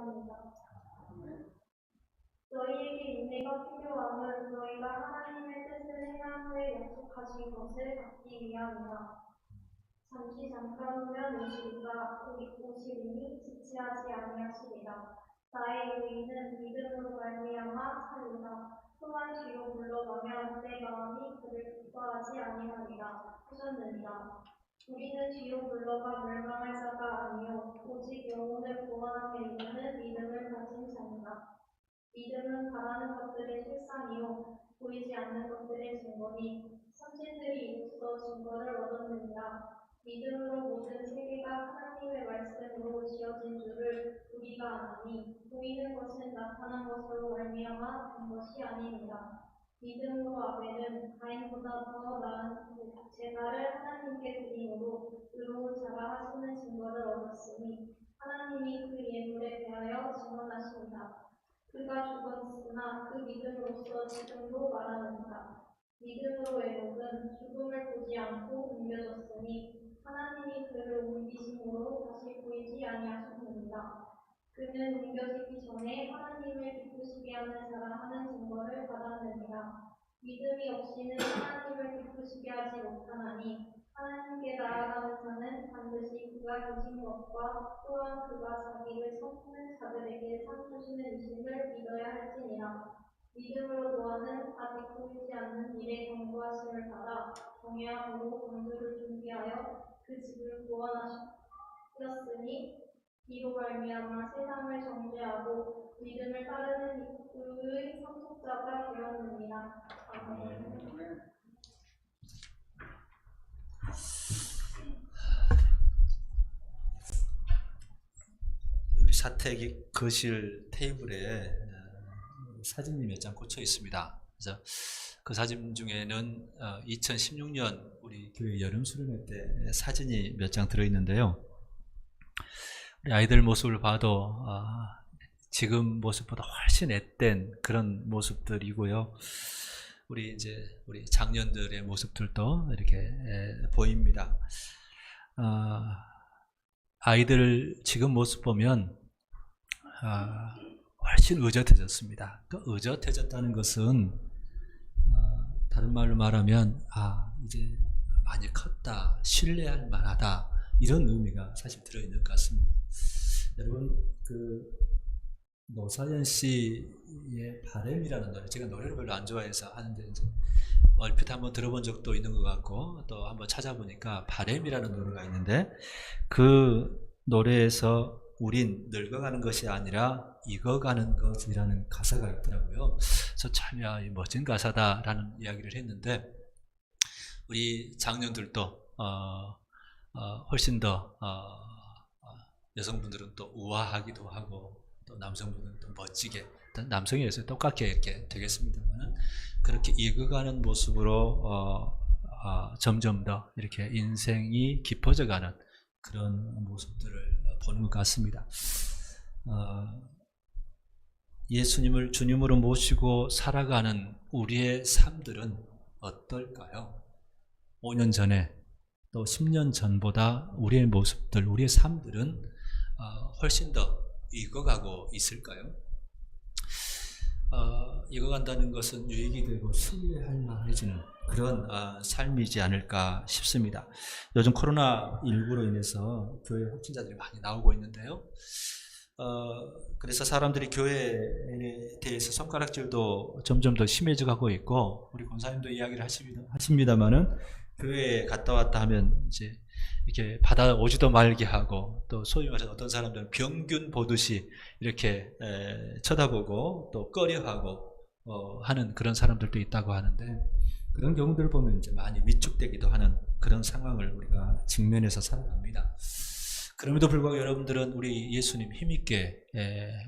아니하니라. 너희에게 인내가 필요함은 너희가 하나님의 뜻을 행한 후에 약속하신 것을 받기 위함이라. 잠깐 후면 오시리니 지체하지 아니하시리라. 나의 의인은 믿음으로 말미암아 살리라. 또한 뒤로 물러가면 내 마음이 그를 기뻐하지 아니하리라 하셨느니라. 우리는 뒤로 물러가 멸망할 자가 아니요 오직 영혼을 구원함에 이르는 믿음을 가진 자니라. 믿음은 바라는 것들의 실상이요 보이지 않는 것들의 증거니 선진들이 이로써 증거를 얻었느니라. 믿음으로 모든 세계가 하나님의 말씀으로 지어진 줄을 우리가 아나니 보이는 것은 나타난 것으로 말미암아 된 것이 아니니라. 믿음으로 아벨은 가인보다 더 나은 제사를 하나님께 드림으로 의로운 자라 하시는 증거를 얻었으니 하나님이 그 예물에 대하여 증언하십니다. 그가 죽었으나 그 믿음으로써 지금도 말하는다. 믿음으로 에녹은 죽음을 보지 않고 옮겨졌으니 하나님이 그를 옮기심으로 다시 보이지 아니하셨느니라. 그는 옮겨지기 전에 하나님을 기쁘시게 하는 자라 하는 증거를 받았느니라. 믿음이 없이는 하나님을 기쁘시게 하지 못하나니 하나님께 나아가는 자는 반드시 그가 계신 것과 또한 그가 자기를 섬기는 자들에게 상 주시는 이심을 믿어야 할지니라. 믿음으로 노아는 아직 보이지 않는 미래 경고하심을 받아 정예함으로 방주를 준비하여 그 집을 구원하셨으니 이로 말미암아 세상을 정죄하고 믿음을 따르는 그의 상속자가 되었느니라. 아멘. 우리 사택 거실 테이블에 사진이 몇 장 꽂혀 있습니다. 그래서 그 사진 중에는 2016년 우리 교회 여름 수련회 때 사진이 몇 장 들어 있는데요. 우리 아이들 모습을 봐도 지금 모습보다 훨씬 앳된 그런 모습들이고요. 우리 장년들의 모습들도 이렇게 보입니다. 아이들 지금 모습 보면 훨씬 의젓해졌습니다. 그 의젓해졌다는 것은 다른 말로 말하면 이제 많이 컸다, 신뢰할 만하다, 이런 의미가 사실 들어있는 것 같습니다. 여러분, 그 노사연 씨의 바램이라는 노래, 제가 노래를 별로 안 좋아해서 하는데 이제 얼핏 한번 들어본 적도 있는 것 같고 또 한번 찾아보니까 바램이라는 노래가 있는데 그 노래에서 우린 늙어가는 것이 아니라 익어가는 것이라는 가사가 있더라고요. 그래서 참 멋진 가사다라는 이야기를 했는데 우리 장년들도 훨씬 더 여성분들은 또 우아하기도 하고 또 남성분들은 또 멋지게, 남성에 의해서 똑같게 이렇게 되겠습니다만 그렇게 익어가는 모습으로 점점 더 이렇게 인생이 깊어져가는 그런 모습들을 보는 것 같습니다. 예수님을 주님으로 모시고 살아가는 우리의 삶들은 어떨까요? 5년 전에 또 10년 전보다 우리의 모습들, 우리의 삶들은 훨씬 더 익어가고 있을까요? 익어간다는 것은 유익이 되고 신뢰할 만해지는 그런 삶이지 않을까 싶습니다. 요즘 코로나19로 인해서 교회 확진자들이 많이 나오고 있는데요. 그래서 사람들이 교회에 대해서 손가락질도 점점 더 심해져 가고 있고, 우리 권사님도 이야기를 하십니다만은 교회에 갔다 왔다 하면 이제 이렇게 받아오지도 말게 하고, 또 소위 말해서 어떤 사람들은 병균 보듯이 이렇게 쳐다보고 또 꺼려하고 하는 그런 사람들도 있다고 하는데, 그런 경우들을 보면 이제 많이 위축되기도 하는 그런 상황을 우리가 직면해서 살아갑니다. 그럼에도 불구하고 여러분들은 우리 예수님 힘있게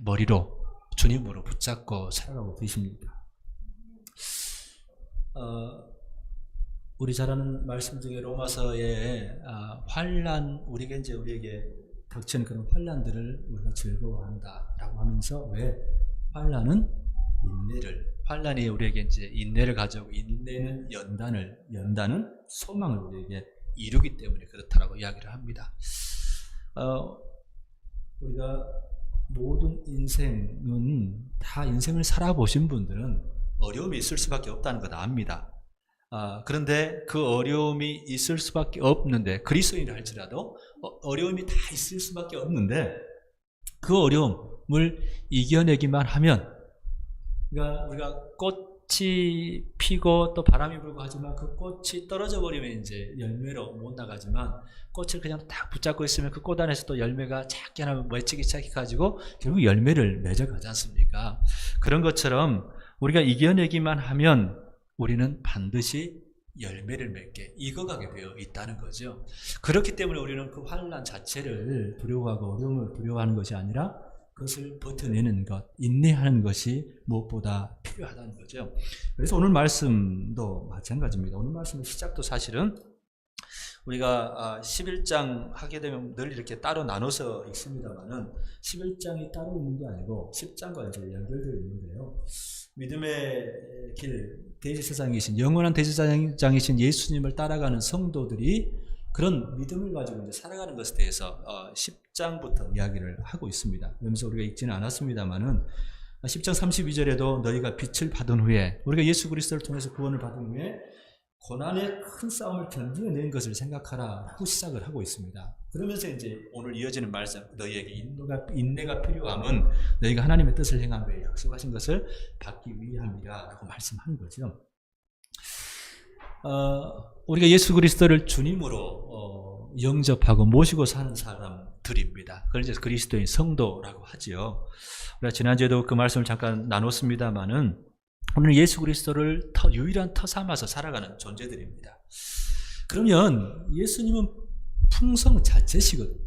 머리로 주님으로 붙잡고 살아가고 계십니다. 우리 잘 아는 말씀 중에 로마서에 환난, 우리에게 닥치는 그런 환난들을 우리가 즐거워한다라고 하면서, 왜? 환난은 환난이 우리에게 이제 인내를 가져오고, 인내는 연단은 소망을 우리에게 이루기 때문에 그렇다라고 이야기를 합니다. 우리가 모든 인생은 다 인생을 살아보신 분들은 어려움이 있을 수밖에 없다는 걸 압니다. 그런데 그 어려움이 있을 수밖에 없는데 그리스도인이라 할지라도 어려움이 다 있을 수밖에 없는데 그 어려움을 이겨내기만 하면 그러니까 우리가 꽃이 피고 또 바람이 불고 하지만 그 꽃이 떨어져 버리면 이제 열매로 못 나가지만 꽃을 그냥 딱 붙잡고 있으면 그 꽃 안에서 또 열매가 작게 하나 맺히기 시작해가지고 결국 열매를 맺어가지 않습니까? 그런 것처럼 우리가 이겨내기만 하면 우리는 반드시 열매를 맺게 익어가게 되어 있다는 거죠. 그렇기 때문에 우리는 그 환난 자체를 두려워하고 어려움을 두려워하는 것이 아니라 그것을 버텨내는 것, 인내하는 것이 무엇보다 필요하다는 거죠. 그래서 오늘 말씀도 마찬가지입니다. 오늘 말씀의 시작도 사실은 우리가 11장 하게 되면 늘 이렇게 따로 나눠서 읽습니다만은 11장이 따로 있는 게 아니고 10장과 이제 연결되어 있는데요. 믿음의 길, 대제사장이신 영원한 대제사장이신 예수님을 따라가는 성도들이 그런 믿음을 가지고 이제 살아가는 것에 대해서 10장부터 이야기를 하고 있습니다. 그러면서 우리가 읽지는 않았습니다만은 10장 32절에도 너희가 빛을 받은 후에 우리가 예수 그리스도를 통해서 구원을 받은 후에 고난의 큰 싸움을 견디어낸 것을 생각하라 하고 시작을 하고 있습니다. 그러면서 이제 오늘 이어지는 말씀, 너희에게 인내가 필요함은 너희가 하나님의 뜻을 행한 후에 약속하신 것을 받기 위함이라 라고 말씀하는 거죠. 우리가 예수 그리스도를 주님으로 영접하고 모시고 사는 사람들입니다. 그걸 이제 그리스도인 성도라고 하지요. 우리가 지난주에도 그 말씀을 잠깐 나눴습니다만은 오늘 예수 그리스도를 유일한 터 삼아서 살아가는 존재들입니다. 그러면 예수님은 풍성 자체시거든요.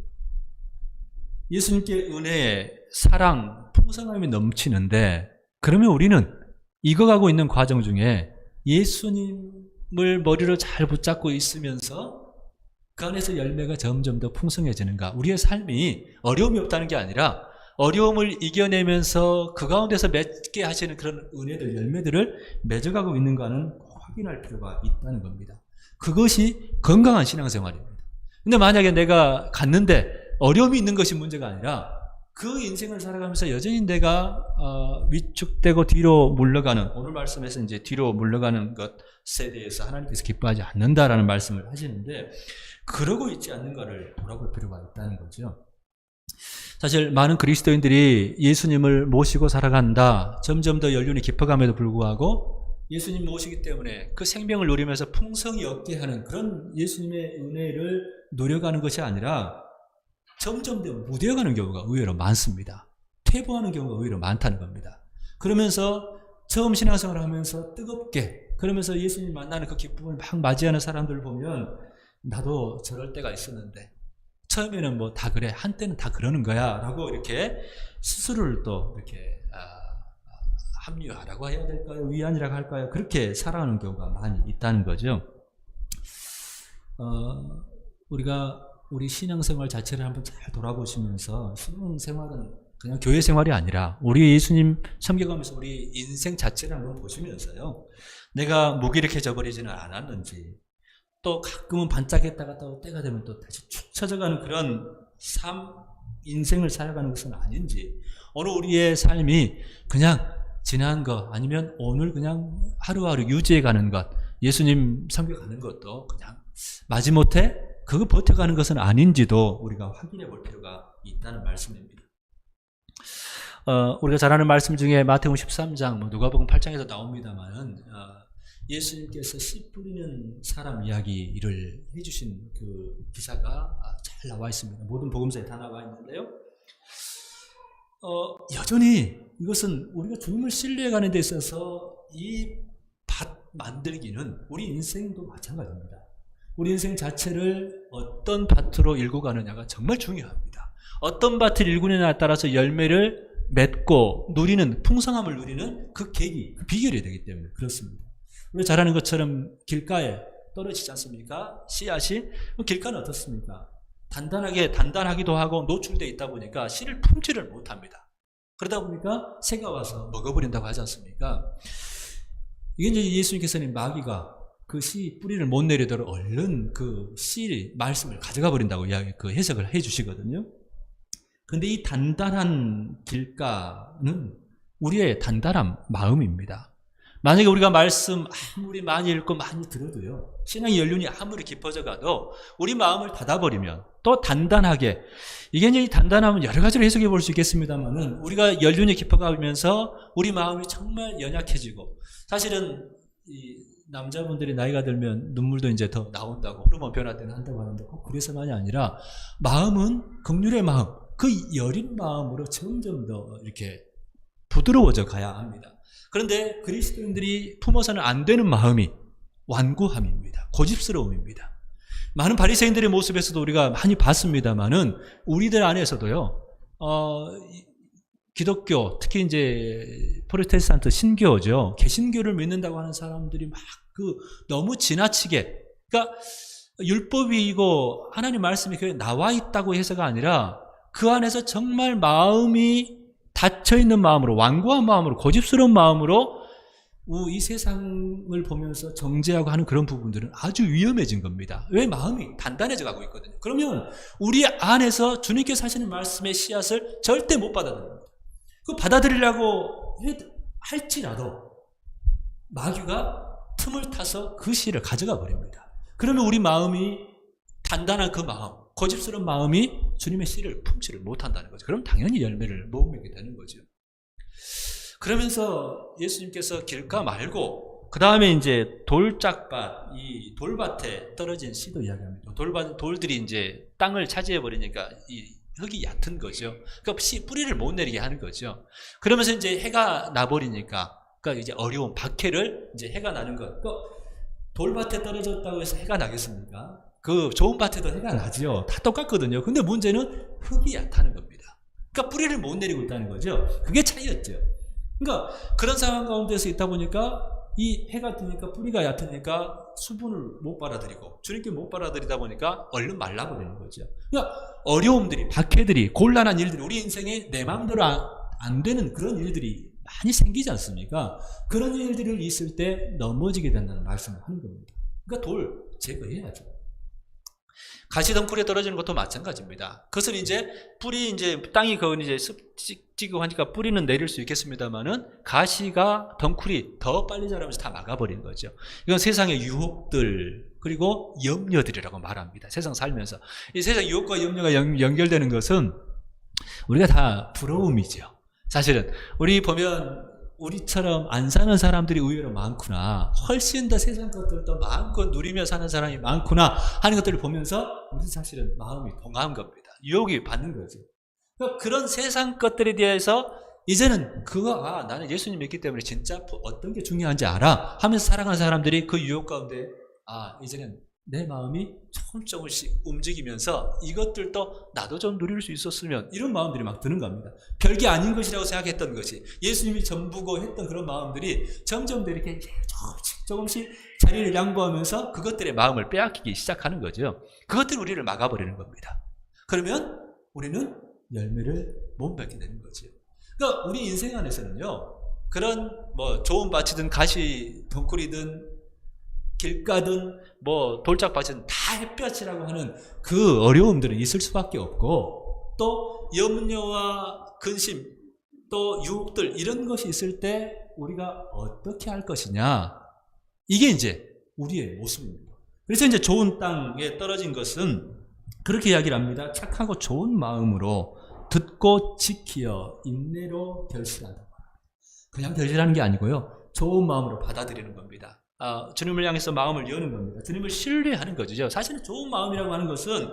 예수님께 은혜, 사랑, 풍성함이 넘치는데 그러면 우리는 익어가고 있는 과정 중에 예수님을 머리로 잘 붙잡고 있으면서 그 안에서 열매가 점점 더 풍성해지는가? 우리의 삶이 어려움이 없다는 게 아니라 어려움을 이겨내면서 그 가운데서 맺게 하시는 그런 은혜들, 열매들을 맺어가고 있는가는 확인할 필요가 있다는 겁니다. 그것이 건강한 신앙생활입니다. 근데 만약에 내가 갔는데 어려움이 있는 것이 문제가 아니라 그 인생을 살아가면서 여전히 내가 위축되고 뒤로 물러가는, 오늘 말씀에서 이제 뒤로 물러가는 것에 대해서 하나님께서 기뻐하지 않는다라는 말씀을 하시는데 그러고 있지 않는가를 돌아볼 필요가 있다는 거죠. 사실 많은 그리스도인들이 예수님을 모시고 살아간다. 점점 더 연륜이 깊어감에도 불구하고 예수님 모시기 때문에 그 생명을 누리면서 풍성히 얻게 하는 그런 예수님의 은혜를 누려가는 것이 아니라 점점 더 무뎌가는 경우가 의외로 많습니다. 퇴보하는 경우가 의외로 많다는 겁니다. 그러면서 처음 신앙생활을 하면서 뜨겁게 그러면서 예수님 만나는 그 기쁨을 막 맞이하는 사람들을 보면 나도 저럴 때가 있었는데 처음에는 뭐 다 그래, 한때는 다 그러는 거야 라고 이렇게 스스로를 또 이렇게 합리화라고 해야 될까요? 위안이라고 할까요? 그렇게 살아가는 경우가 많이 있다는 거죠. 우리가 우리 신앙생활 자체를 한번 잘 돌아보시면서 신앙생활은 그냥 교회 생활이 아니라 우리 예수님 섬겨가면서 우리 인생 자체를 한번 보시면서요. 내가 무기력해져 버리지는 않았는지 또 가끔은 반짝했다가 또 때가 되면 또 다시 축 처져가는 그런 인생을 살아가는 것은 아닌지, 오늘 우리의 삶이 그냥 지난 것 아니면 오늘 그냥 하루하루 유지해가는 것, 예수님 섬겨가는 것도 그냥 마지못해 그거 버텨가는 것은 아닌지도 우리가 확인해 볼 필요가 있다는 말씀입니다. 우리가 잘 아는 말씀 중에 마태복음 13장, 누가복음 8장에서 나옵니다만은 예수님께서 씨 뿌리는 사람 이야기를 해주신 그 기사가 잘 나와 있습니다. 모든 복음서에 다 나와 있는데요. 여전히 이것은 우리가 주님을 신뢰해가는 데 있어서 이 밭 만들기는 우리 인생도 마찬가지입니다. 우리 인생 자체를 어떤 밭으로 일고 가느냐가 정말 중요합니다. 어떤 밭을 일구느냐에 따라서 열매를 맺고 누리는, 풍성함을 누리는 그 계기, 그 비결이 되기 때문에 그렇습니다. 우리가 잘 아는 것처럼 길가에 떨어지지 않습니까? 씨앗이. 길가는 어떻습니까? 단단하기도 하고 노출되어 있다 보니까 씨를 품지를 못합니다. 그러다 보니까 새가 와서 먹어버린다고 하지 않습니까? 이게 이제 예수님께서는 마귀가 그 씨 뿌리를 못 내리도록 얼른 그 씨 말씀을 가져가 버린다고 그 해석을 해 주시거든요. 근데 이 단단한 길가는 우리의 단단한 마음입니다. 만약에 우리가 말씀 아무리 많이 읽고 많이 들어도요, 신앙의 연륜이 아무리 깊어져 가도 우리 마음을 닫아버리면 또 단단하게, 이게 이제 이 단단함은 여러 가지로 해석해 볼 수 있겠습니다만은 우리가 연륜이 깊어가면서 우리 마음이 정말 연약해지고, 사실은 이 남자분들이 나이가 들면 눈물도 이제 더 나온다고, 호르몬 변화 때문에 한다고 하는데 꼭 그래서만이 아니라 마음은 긍휼의 마음, 그 여린 마음으로 점점 더 이렇게 부드러워져 가야 합니다. 그런데 그리스도인들이 품어서는 안 되는 마음이 완고함입니다. 고집스러움입니다. 많은 바리새인들의 모습에서도 우리가 많이 봤습니다만은 우리들 안에서도요, 기독교, 특히 이제 프로테스탄트 신교죠, 개신교를 믿는다고 하는 사람들이 막 너무 지나치게, 그러니까 율법이고 하나님 말씀이 교회에 나와 있다고 해서가 아니라 그 안에서 정말 마음이 닫혀있는 마음으로, 완고한 마음으로, 고집스러운 마음으로 이 세상을 보면서 정죄하고 하는 그런 부분들은 아주 위험해진 겁니다. 왜? 마음이 단단해져 가고 있거든요. 그러면 우리 안에서 주님께서 하시는 말씀의 씨앗을 절대 못 받아들입니다. 그 받아들이려고 할지라도 마귀가 틈을 타서 그 씨를 가져가 버립니다. 그러면 우리 마음이, 단단한 그 마음, 고집스러운 마음이 주님의 씨를 품지를 못한다는 거죠. 그럼 당연히 열매를 못 맺게 되는 거죠. 그러면서 예수님께서 길가 말고 그 다음에 이제 돌짝밭, 이 돌밭에 떨어진 씨도 이야기합니다. 돌들이 이제 땅을 차지해 버리니까 이 흙이 얕은 거죠. 그러니까 씨 뿌리를 못 내리게 하는 거죠. 그러면서 이제 해가 나버리니까, 그러니까 이제 어려운 박해를, 이제 해가 나는 것. 그러니까 돌밭에 떨어졌다고 해서 해가 나겠습니까? 그 좋은 밭에도 해가 나죠. 다 똑같거든요. 근데 문제는 흙이 얕다는 겁니다. 그러니까 뿌리를 못 내리고 있다는 거죠. 그게 차이였죠. 그러니까 그런 상황 가운데서 있다 보니까 이 해가 뜨니까 뿌리가 얕으니까 수분을 못 받아들이고, 주님께 못 받아들이다 보니까 얼른 말라버리는 거죠. 그러니까 어려움들이, 박해들이, 곤란한 일들이 우리 인생에 내 마음대로 안 되는 그런 일들이 많이 생기지 않습니까? 그런 일들을 있을 때 넘어지게 된다는 말씀을 하는 겁니다. 그러니까 돌 제거해야죠. 가시덩굴에 떨어지는 것도 마찬가지입니다. 그것은 이제 뿌리, 이제 땅이 그건 이제 습지고 하니까 뿌리는 내릴 수 있겠습니다만은 가시가, 덩굴이 더 빨리 자라면서 다 막아버리는 거죠. 이건 세상의 유혹들, 그리고 염려들이라고 말합니다. 세상 살면서 이 세상 유혹과 염려가 연결되는 것은 우리가 다 부러움이죠. 사실은 우리 보면 우리처럼 안 사는 사람들이 의외로 많구나, 훨씬 더 세상 것들도 마음껏 누리며 사는 사람이 많구나 하는 것들을 보면서 우리 사실은 마음이 동한 겁니다. 유혹이 받는 거죠. 그러니까 그런 세상 것들에 대해서 이제는 나는 예수님 믿기 때문에 진짜 어떤 게 중요한지 알아 하면서 살아가는 사람들이 그 유혹 가운데, 이제는 내 마음이 조금씩 움직이면서 이것들도 나도 좀 누릴 수 있었으면, 이런 마음들이 막 드는 겁니다. 별게 아닌 것이라고 생각했던 것이, 예수님이 전부고 했던 그런 마음들이 점점 더 이렇게 조금씩 자리를 양보하면서 그것들의 마음을 빼앗기기 시작하는 거죠. 그것들이 우리를 막아버리는 겁니다. 그러면 우리는 열매를 못 맺게 되는 거죠. 그러니까 우리 인생 안에서는요, 그런 좋은 밭이든 가시 덩굴이든 길가든 돌짝밭이든 다 햇볕이라고 하는 그 어려움들은 있을 수밖에 없고, 또 염려와 근심, 또 유혹들, 이런 것이 있을 때 우리가 어떻게 할 것이냐, 이게 이제 우리의 모습입니다. 그래서 이제 좋은 땅에 떨어진 것은 그렇게 이야기를 합니다. 착하고 좋은 마음으로 듣고 지키어 인내로 결실한다. 그냥 결실하는 게 아니고요, 좋은 마음으로 받아들이는 겁니다. 주님을 향해서 마음을 여는 겁니다. 주님을 신뢰하는 거죠. 사실은 좋은 마음이라고 하는 것은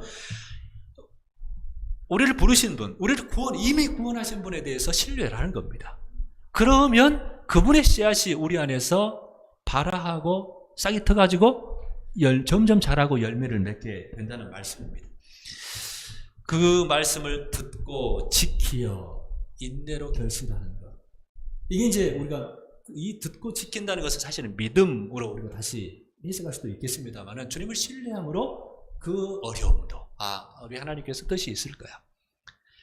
우리를 부르신 분, 우리를 이미 구원하신 분에 대해서 신뢰를 하는 겁니다. 그러면 그분의 씨앗이 우리 안에서 발화하고 싹이 터가지고 점점 자라고 열매를 맺게 된다는 말씀입니다. 그 말씀을 듣고 지키어 인내로 결실하는 것. 이게 이제 우리가 이 듣고 지킨다는 것은 사실은 믿음으로 우리가 다시 해석할 수도 있겠습니다만은, 주님을 신뢰함으로 그 어려움도, 우리 하나님께서 뜻이 있을 거야.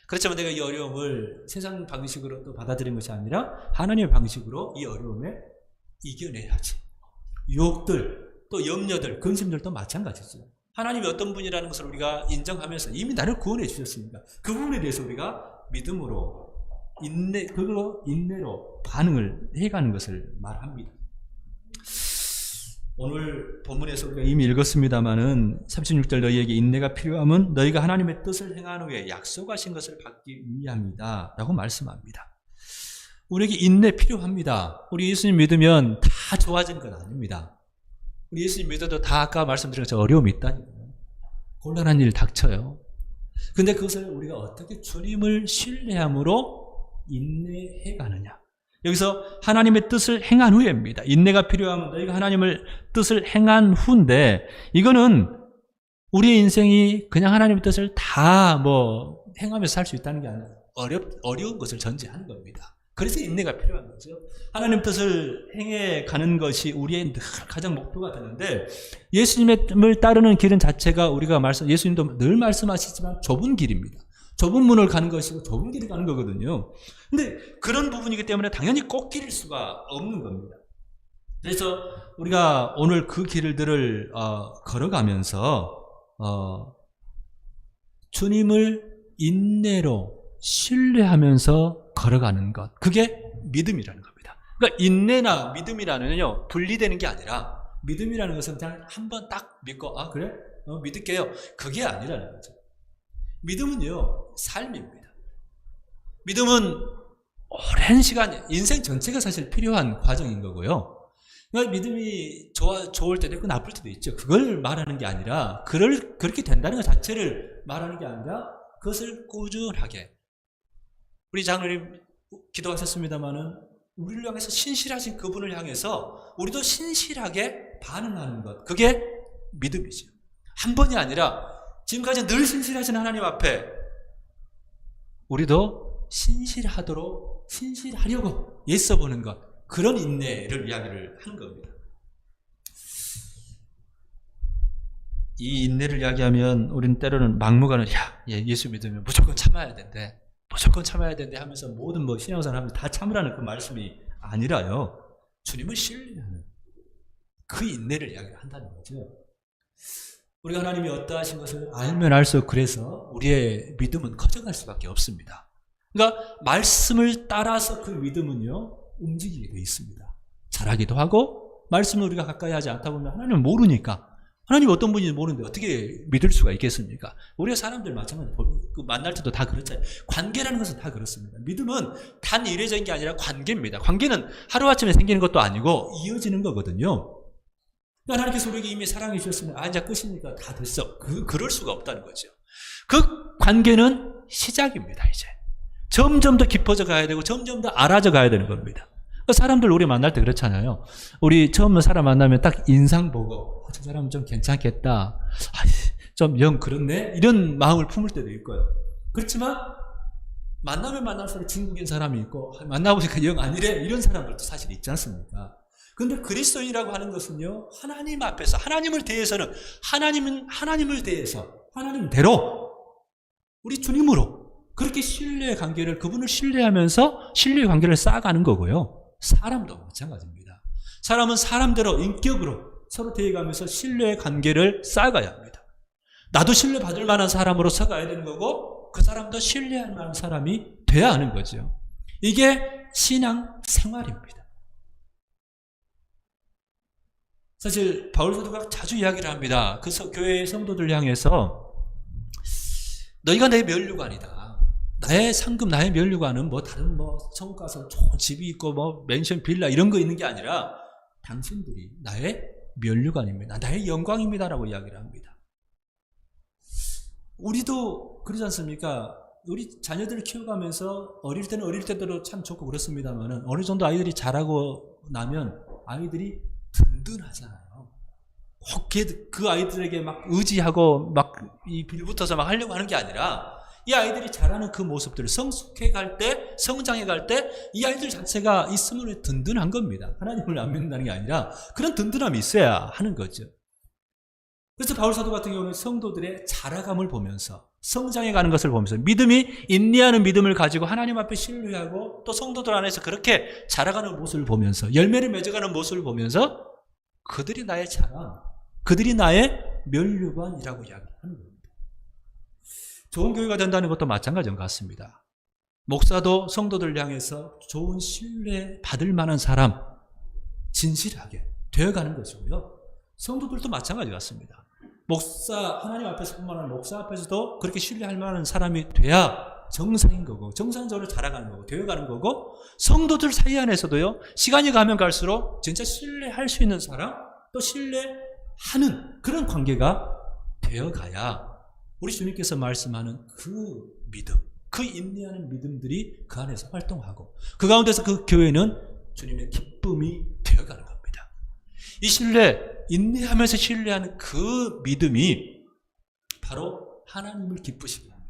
그렇지만 내가 이 어려움을 세상 방식으로 또 받아들인 것이 아니라 하나님의 방식으로 이 어려움에 이겨내야지. 유혹들, 또 염려들, 근심들도 마찬가지죠. 하나님이 어떤 분이라는 것을 우리가 인정하면서 이미 나를 구원해 주셨습니다. 그 부분에 대해서 우리가 믿음으로 인내로 반응을 해가는 것을 말합니다. 오늘 본문에서 우리가 이미 읽었습니다마는 36절 너희에게 인내가 필요함은 너희가 하나님의 뜻을 행한 후에 약속하신 것을 받기 위함이다 라고 말씀합니다. 우리에게 인내 필요합니다. 우리 예수님 믿으면 다 좋아지는 건 아닙니다. 우리 예수님 믿어도 다 아까 말씀드린 것처럼 어려움이 있다니까요. 곤란한 일 닥쳐요. 근데 그것을 우리가 어떻게 주님을 신뢰함으로 인내해 가느냐. 여기서 하나님의 뜻을 행한 후에입니다. 인내가 필요하면 너희가 하나님의 뜻을 행한 후인데 이거는 우리의 인생이 그냥 하나님의 뜻을 다 행하면서 살 수 있다는 게 아니라 어려운 것을 전제하는 겁니다. 그래서 인내가 필요한 거죠. 하나님 뜻을 행해 가는 것이 우리의 늘 가장 목표가 되는데 예수님을 따르는 길은 자체가 예수님도 늘 말씀하시지만 좁은 길입니다. 좁은 문을 가는 것이고 좁은 길을 가는 거거든요. 근데 그런 부분이기 때문에 당연히 꽃길일 수가 없는 겁니다. 그래서 우리가 오늘 그 길들을 걸어가면서 주님을 인내로 신뢰하면서 걸어가는 것, 그게 믿음이라는 겁니다. 그러니까 인내나 믿음이라는요 분리되는 게 아니라 믿음이라는 것은 그냥 한번 딱 믿고 그래? 믿을게요. 그게 아니라는 거죠. 믿음은요 삶입니다. 믿음은 오랜 시간, 인생 전체가 사실 필요한 과정인 거고요. 그러니까 믿음이 좋을 때도 있고 나쁠 때도 있죠. 그걸 말하는 게 아니라 그렇게 된다는 것 자체를 말하는 게 아니라 그것을 꾸준하게 우리 장로님 기도하셨습니다마는 우리를 향해서 신실하신 그분을 향해서 우리도 신실하게 반응하는 것, 그게 믿음이죠. 한 번이 아니라 지금까지 늘 신실하신 하나님 앞에 우리도 신실하려고 애써보는 것, 그런 인내를 이야기를 하는 겁니다. 이 인내를 이야기하면 우리는 때로는 막무가내 예수 믿으면 무조건 참아야 된대 하면서 모든 신앙생활 하면서 다 참으라는 그 말씀이 아니라요. 주님을 신뢰하는 그 인내를 이야기를 한다는 거죠. 우리가 하나님이 어떠하신 것을 알면 알수록 그래서 우리의 믿음은 커져갈 수밖에 없습니다. 그러니까 말씀을 따라서 그 믿음은요 움직이게 되어 있습니다. 잘하기도 하고 말씀을 우리가 가까이 하지 않다 보면 하나님을 모르니까 하나님이 어떤 분인지 모르는데 어떻게 믿을 수가 있겠습니까? 우리가 사람들 마찬가지로 만날 때도 다 그렇잖아요. 관계라는 것은 다 그렇습니다. 믿음은 단 이례적인 게 아니라 관계입니다. 관계는 하루아침에 생기는 것도 아니고 이어지는 거거든요. 하나님께서 우리에게 이미 사랑해 주셨으면 이제 끝이니까 다 됐어. 그럴 수가 없다는 거죠. 그 관계는 시작입니다. 이제 점점 더 깊어져 가야 되고 점점 더 알아져 가야 되는 겁니다. 사람들 우리 만날 때 그렇잖아요. 우리 처음 사람 만나면 딱 인상 보고 저 사람은 좀 괜찮겠다. 좀 영 그렇네. 이런 마음을 품을 때도 있고요. 그렇지만 만나면 만날수록 중국인 사람이 있고 만나보니까 영 아니래. 이런 사람들도 사실 있지 않습니까? 그런데 그리스도인이라고 하는 것은요 하나님 앞에서 하나님을 대해서는 하나님을 대해서 하나님대로 우리 주님으로 그렇게 신뢰의 관계를 그분을 신뢰하면서 신뢰의 관계를 쌓아가는 거고요. 사람도 마찬가지입니다. 사람은 사람대로 인격으로 서로 대해가면서 신뢰의 관계를 쌓아가야 합니다. 나도 신뢰받을 만한 사람으로 서가야 되는 거고 그 사람도 신뢰할 만한 사람이 돼야 하는 거죠. 이게 신앙 생활입니다. 사실 바울 사도가 자주 이야기를 합니다. 그 교회의 성도들 향해서 너희가 내 면류관이다. 나의 상급, 나의 면류관은 다른 천국 가서 좋은 집이 있고 맨션, 빌라 이런 거 있는 게 아니라 당신들이 나의 면류관입니다. 나의 영광입니다라고 이야기를 합니다. 우리도 그러지 않습니까? 우리 자녀들을 키워가면서 어릴 때는 어릴 때대로 참 좋고 그렇습니다만 어느 정도 아이들이 자라고 나면 아이들이 든든하잖아요. 꼭 그 아이들에게 막 의지하고 이 빌붙어서 하려고 하는 게 아니라 이 아이들이 자라는 그 모습들을 성숙해 갈 때, 성장해 갈 때 이 아이들 자체가 있으면 든든한 겁니다. 하나님을 안 믿는다는 게 아니라 그런 든든함이 있어야 하는 거죠. 그래서 바울 사도 같은 경우는 성도들의 자라감을 보면서 성장해 가는 것을 보면서 믿음이 인내하는 믿음을 가지고 하나님 앞에 신뢰하고 또 성도들 안에서 그렇게 자라가는 모습을 보면서 열매를 맺어가는 모습을 보면서 그들이 나의 자랑, 그들이 나의 면류관이라고 이야기하는 겁니다. 좋은 교회가 된다는 것도 마찬가지인 것 같습니다. 목사도 성도들 향해서 좋은 신뢰 받을 만한 사람, 진실하게 되어가는 것이고요. 성도들도 마찬가지 같습니다. 목사, 하나님 앞에서뿐만 아니라 목사 앞에서도 그렇게 신뢰할 만한 사람이 돼야 정상인 거고, 정상적으로 자라가는 거고, 되어가는 거고, 성도들 사이 안에서도요, 시간이 가면 갈수록 진짜 신뢰할 수 있는 사람, 또 신뢰하는 그런 관계가 되어가야 우리 주님께서 말씀하는 그 믿음, 그 인내하는 믿음들이 그 안에서 활동하고, 그 가운데서 그 교회는 주님의 기쁨이 되어가는 겁니다. 이 신뢰, 인내하면서 신뢰하는 그 믿음이 바로 하나님을 기쁘시게 합니다.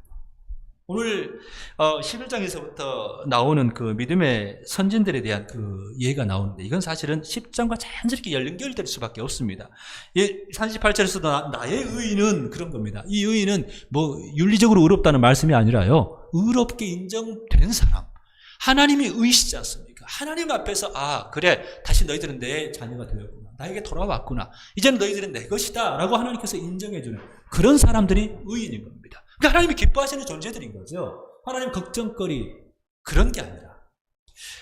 오늘 11장에서부터 나오는 그 믿음의 선진들에 대한 그 예가 나오는데, 이건 사실은 10장과 자연스럽게 연결될 수밖에 없습니다. 38절에서도 나의 의의는 그런 겁니다. 이 의의는 뭐 윤리적으로 의롭다는 말씀이 아니라요, 의롭게 인정된 사람, 하나님이 의시지 않습니까? 하나님 앞에서 그래, 다시 너희들은 내 자녀가 되었구나, 나에게 돌아왔구나, 이제는 너희들은 내 것이다 라고 하나님께서 인정해주는 그런 사람들이 의인인 겁니다. 그러니까 하나님이 기뻐하시는 존재들인 거죠. 하나님 걱정거리 그런 게 아니라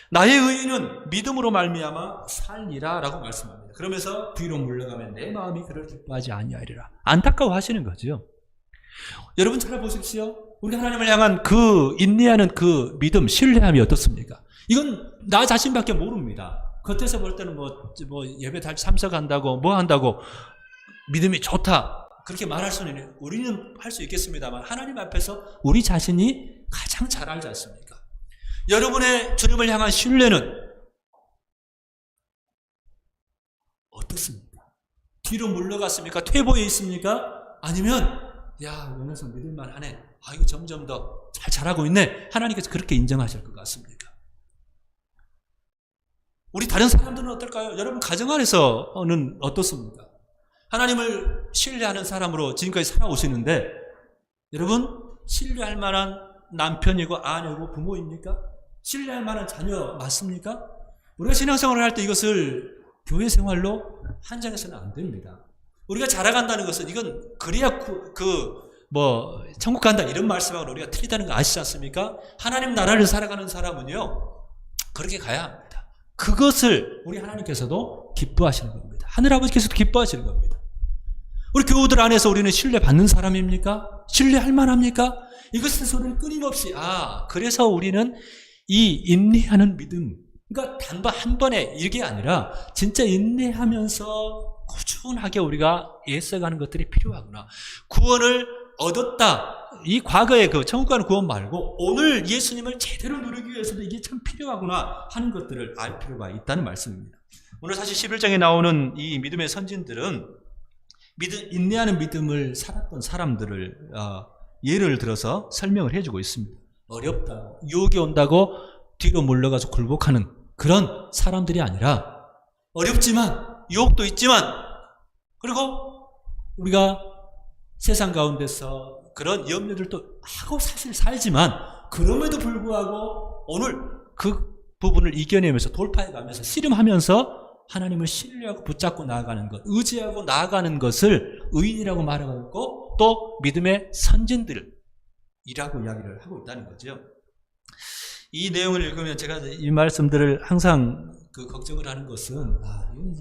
나의 의인은 믿음으로 말미암아 살리라 라고 말씀합니다. 그러면서 뒤로 물러가면 내 마음이 그를 기뻐하지 아니하리라, 안타까워하시는 거죠. 여러분 잘 보십시오. 우리 하나님을 향한 그 인내하는 그 믿음, 신뢰함이 어떻습니까? 이건 나 자신밖에 모릅니다. 겉에서 볼 때는 뭐 예배 참석한다고 뭐 한다고 믿음이 좋다 그렇게 말할 수는 우리는 할 수 있겠습니다만, 하나님 앞에서 우리 자신이 가장 잘 알지 않습니까? 여러분의 주님을 향한 신뢰는 어떻습니까? 뒤로 물러갔습니까? 퇴보해 있습니까? 아니면 연에서 믿을만 하네, 이거 점점 더 잘 자라고 있네, 하나님께서 그렇게 인정하실 것 같습니까? 우리 다른 사람들은 어떨까요? 여러분 가정 안에서는 어떻습니까? 하나님을 신뢰하는 사람으로 지금까지 살아오시는데, 여러분 신뢰할 만한 남편이고 아내고 부모입니까? 신뢰할 만한 자녀 맞습니까? 우리가 신앙생활을 할 때 이것을 교회 생활로 한정해서는 안 됩니다. 우리가 자라간다는 것은 이건 그래야 천국 간다 이런 말씀하고 우리가 틀리다는 거 아시지 않습니까? 하나님 나라를 살아가는 사람은요, 그렇게 가야 합니다. 그것을 우리 하나님께서도 기뻐하시는 겁니다. 하늘아버지께서도 기뻐하시는 겁니다. 우리 교우들 안에서 우리는 신뢰받는 사람입니까? 신뢰할 만합니까? 이것의 소리를 끊임없이 그래서 우리는 이 인내하는 믿음, 그러니까 단번 한 번에 이게 아니라 진짜 인내하면서 꾸준하게 우리가 애써가는 것들이 필요하구나. 구원을 얻었다, 이 과거의 그 천국 가는 구원 말고 오늘 예수님을 제대로 누리기 위해서도 이게 참 필요하구나 하는 것들을 알 필요가 있다는 말씀입니다. 오늘 사실 11장에 나오는 이 믿음의 선진들은 인내하는 믿음을 살았던 사람들을 예를 들어서 설명을 해주고 있습니다. 어렵다고, 유혹이 온다고 뒤로 물러가서 굴복하는 그런 사람들이 아니라, 어렵지만 유혹도 있지만, 그리고 우리가 세상 가운데서 그런 염려들도 하고 사실 살지만, 그럼에도 불구하고 오늘 그 부분을 이겨내면서 돌파해가면서 씨름하면서 하나님을 신뢰하고 붙잡고 나아가는 것, 의지하고 나아가는 것을 의인이라고 말하고 또 믿음의 선진들이라고 이야기를 하고 있다는 거죠. 이 내용을 읽으면 제가 이 말씀들을 항상 걱정을 하는 것은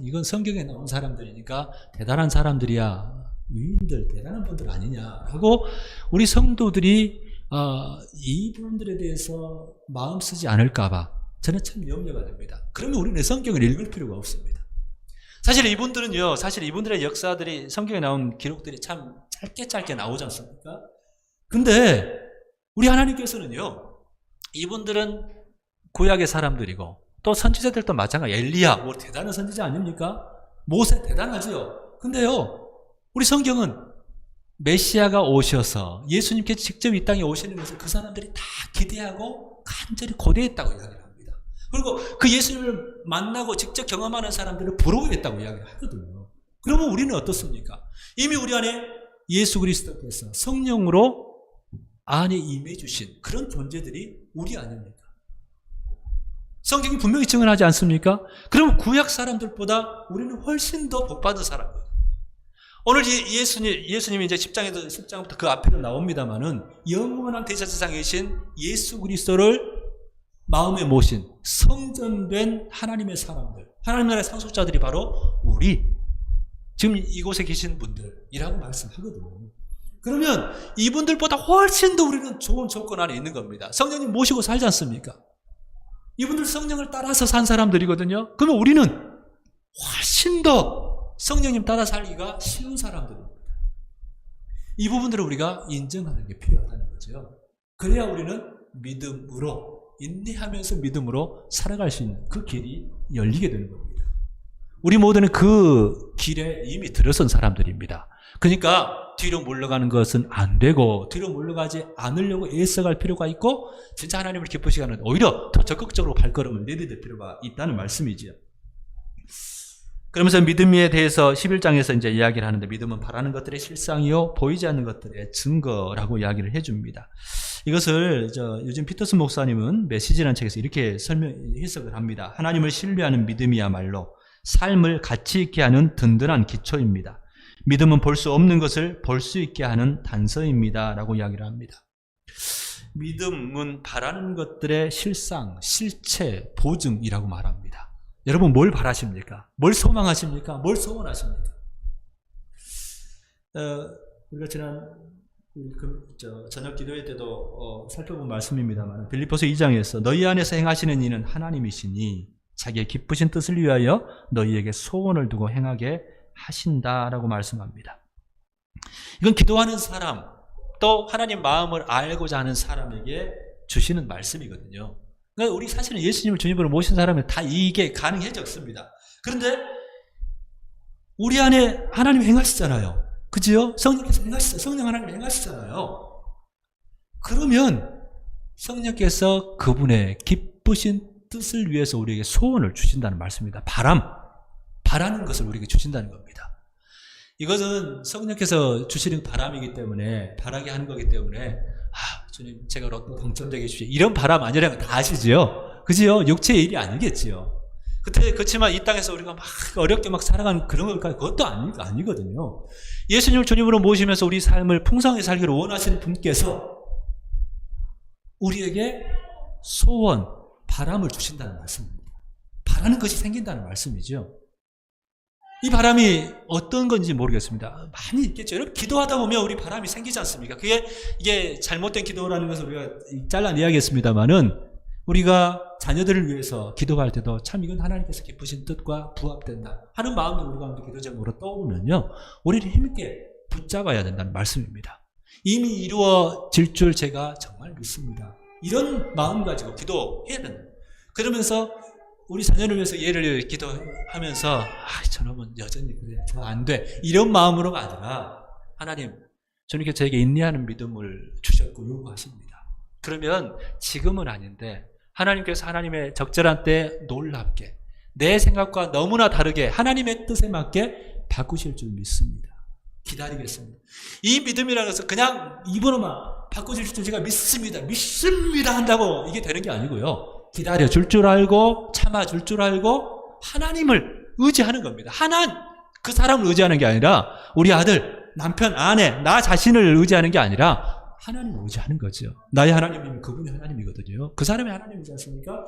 이건 성경에 나온 사람들이니까 대단한 사람들이야, 의인들, 대단한 분들 아니냐라고 우리 성도들이 이분들에 대해서 마음 쓰지 않을까 봐 저는 참 염려가 됩니다. 그러면 우리는 성경을 읽을 필요가 없습니다. 사실 이분들은요, 이분들의 역사들이 성경에 나온 기록들이 참 짧게 나오지 않습니까? 근데 우리 하나님께서는요, 이분들은 구약의 사람들이고 또 선지자들도 마찬가지, 엘리야 대단한 선지자 아닙니까? 모세 대단하죠. 근데요, 우리 성경은 메시아가 오셔서 예수님께 직접 이 땅에 오시는 것을 그 사람들이 다 기대하고 간절히 고대했다고 이야기합니다. 그리고 그 예수님을 만나고 직접 경험하는 사람들을 부러워했다고 이야기를 하거든요. 그러면 우리는 어떻습니까? 이미 우리 안에 예수 그리스도께서 성령으로 안에 임해 주신 그런 존재들이 우리 아닙니까? 성경이 분명히 증언하지 않습니까? 그러면 구약 사람들보다 우리는 훨씬 더 복받은 사람이에요. 오늘 예수님이 이제 10장부터 그 앞에도 나옵니다만은 영원한 대제사장에 계신 예수 그리스도를 마음에 모신 성전된 하나님의 사람들, 하나님 나라의 상속자들이 바로 우리, 지금 이곳에 계신 분들이라고 말씀하거든요. 그러면 이분들보다 훨씬 더 우리는 좋은 조건 안에 있는 겁니다. 성령님 모시고 살지 않습니까? 이분들 성령을 따라서 산 사람들이거든요. 그러면 우리는 훨씬 더 성령님 따라 살기가 쉬운 사람들입니다. 이 부분들을 우리가 인정하는 게 필요하다는 거죠. 그래야 우리는 믿음으로, 인내하면서 믿음으로 살아갈 수 있는 그 길이 열리게 되는 겁니다. 우리 모두는 그 길에 이미 들어선 사람들입니다. 그러니까 뒤로 물러가는 것은 안 되고 뒤로 물러가지 않으려고 애써갈 필요가 있고 진짜 하나님을 기쁘시게 하는 오히려 더 적극적으로 발걸음을 내디딜 필요가 있다는 말씀이지요. 그러면서 믿음에 대해서 11장에서 이제 이야기를 하는데 믿음은 바라는 것들의 실상이요 보이지 않는 것들의 증거라고 이야기를 해줍니다. 이것을 요즘 피터슨 목사님은 메시지라는 책에서 이렇게 해석을 합니다. 하나님을 신뢰하는 믿음이야말로 삶을 가치 있게 하는 든든한 기초입니다. 믿음은 볼 수 없는 것을 볼 수 있게 하는 단서입니다. 라고 이야기를 합니다. 믿음은 바라는 것들의 실상, 실체, 보증이라고 말합니다. 여러분 뭘 바라십니까? 뭘 소망하십니까? 뭘 소원하십니까? 우리가 지난 저녁 기도회 때도 살펴본 말씀입니다만 빌립보서 2장에서 너희 안에서 행하시는 이는 하나님이시니 자기의 기쁘신 뜻을 위하여 너희에게 소원을 두고 행하게 하신다라고 말씀합니다. 이건 기도하는 사람, 또 하나님 마음을 알고자 하는 사람에게 주시는 말씀이거든요. 그러니까 우리 사실은 예수님을 주님으로 모신 사람은 다 이게 가능해졌습니다. 그런데 우리 안에 하나님 행하시잖아요. 그지요? 성령께서 행하시잖아요. 성령 하나님 행하시잖아요. 그러면 성령께서 그분의 기쁘신 뜻을 위해서 우리에게 소원을 주신다는 말씀입니다. 바라는 것을 우리에게 주신다는 겁니다. 이것은 성령께서 주시는 바람이기 때문에, 바라게 하는 거기 때문에, 주님, 제가 로또 당첨되게 해주십시오. 이런 바람 아니라는 거 다 아시지요? 그지요? 육체의 일이 아니겠지요. 그렇지만 이 땅에서 우리가 막 어렵게 막 살아가는 그런 걸까요? 그것도 아니거든요. 예수님을 주님으로 모시면서 우리 삶을 풍성하게 살기를 원하시는 분께서 우리에게 소원, 바람을 주신다는 말씀입니다. 바라는 것이 생긴다는 말씀이죠. 이 바람이 어떤 건지 모르겠습니다. 많이 있겠죠. 여러분, 기도하다 보면 우리 바람이 생기지 않습니까? 이게 잘못된 기도라는 것을 우리가 잘라내야겠습니다만은, 우리가 자녀들을 위해서 기도할 때도 참 이건 하나님께서 기쁘신 뜻과 부합된다 하는 마음으로 우리가 한번 기도 제목으로 떠오르면요, 우리를 힘있게 붙잡아야 된다는 말씀입니다. 이미 이루어질 줄 제가 정말 믿습니다. 이런 마음 가지고 기도해야 된다. 그러면서 우리 자녀를 위해서 얘를 기도하면서 저놈은 여전히 그래, 저 안 돼, 이런 마음으로가 아니라 하나님, 주님께서 저에게 인내하는 믿음을 주셨고 요구하십니다. 그러면 지금은 아닌데 하나님께서 하나님의 적절한 때 놀랍게 내 생각과 너무나 다르게 하나님의 뜻에 맞게 바꾸실 줄 믿습니다. 기다리겠습니다. 이 믿음이라는 것은 그냥 입으로만 바꾸실 줄 제가 믿습니다 한다고 이게 되는 게 아니고요, 기다려줄 줄 알고 참아줄 줄 알고 하나님을 의지하는 겁니다. 그 사람을 의지하는 게 아니라 우리 아들, 남편, 아내, 나 자신을 의지하는 게 아니라 하나님을 의지하는 거죠. 나의 하나님이면 그분이 하나님이거든요. 그 사람이 하나님이지 않습니까?